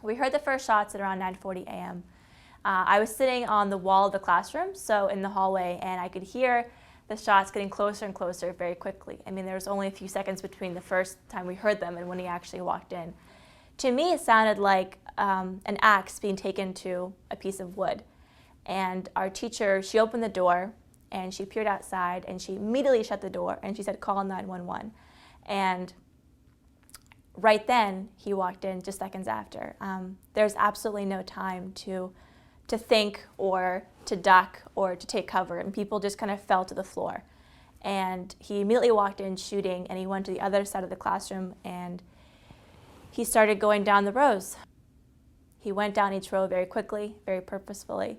We heard the first shots at around 9:40 a.m. I was sitting on the wall of the classroom, so in the hallway, and I could hear the shots getting closer and closer very quickly. I mean, there was only a few seconds between the first time we heard them and when he actually walked in. To me, it sounded like an axe being taken to a piece of wood. And our teacher, she opened the door and she peered outside and she immediately shut the door and she said, "Call 911." And right then, he walked in just seconds after. There's absolutely no time to think or to duck or to take cover, and people just kind of fell to the floor. And he immediately walked in shooting, and he went to the other side of the classroom and he started going down the rows. He went down each row very quickly, very purposefully.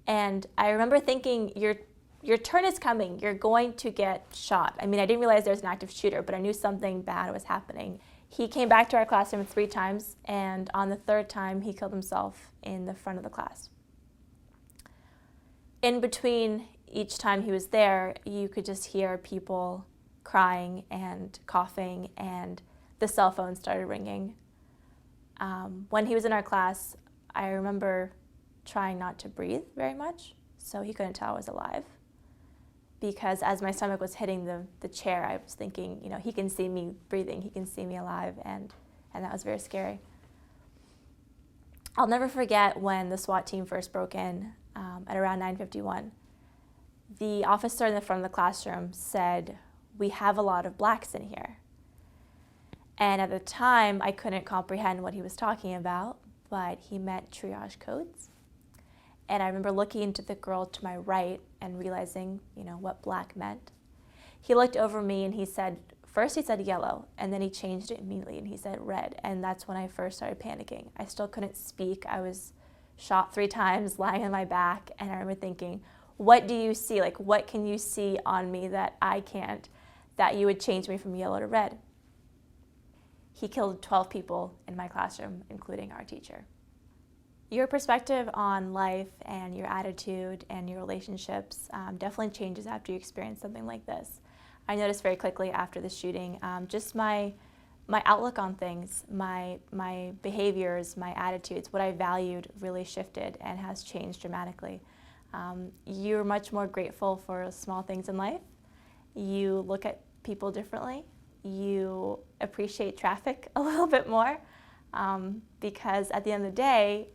And I remember thinking, your turn is coming. You're going to get shot. I mean, I didn't realize there was an active shooter, but I knew something bad was happening. He came back to our classroom 3 times, and on the 3rd time, he killed himself in the front of the class. In between each time he was there, you could just hear people crying and coughing, and the cell phone started ringing. When he was in our class, I remember trying not to breathe very much, so he couldn't tell I was alive. Because as my stomach was hitting the chair, I was thinking, you know, he can see me breathing, he can see me alive, and that was very scary. I'll never forget when the SWAT team first broke in at around 9:51. The officer in the front of the classroom said, "We have a lot of blacks in here." And at the time, I couldn't comprehend what he was talking about, but he meant triage codes. And I remember looking into the girl to my right and realizing, you know, what black meant. He looked over me and he said, first he said yellow, and then he changed it immediately and he said red. And that's when I first started panicking. I still couldn't speak. I was shot 3 times, lying on my back. And I remember thinking, what do you see? Like, what can you see on me that I can't, that you would change me from yellow to red? He killed 12 people in my classroom, including our teacher. Your perspective on life and your attitude and your relationships definitely changes after you experience something like this. I noticed very quickly after the shooting, just my outlook on things, my behaviors, my attitudes, what I valued really shifted and has changed dramatically. You're much more grateful for small things in life. You look at people differently. You appreciate traffic a little bit more because at the end of the day,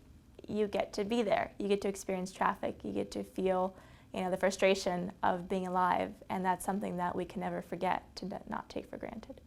you get to be there. You get to experience traffic. You get to feel, you know, the frustration of being alive, and that's something that we can never forget to not take for granted.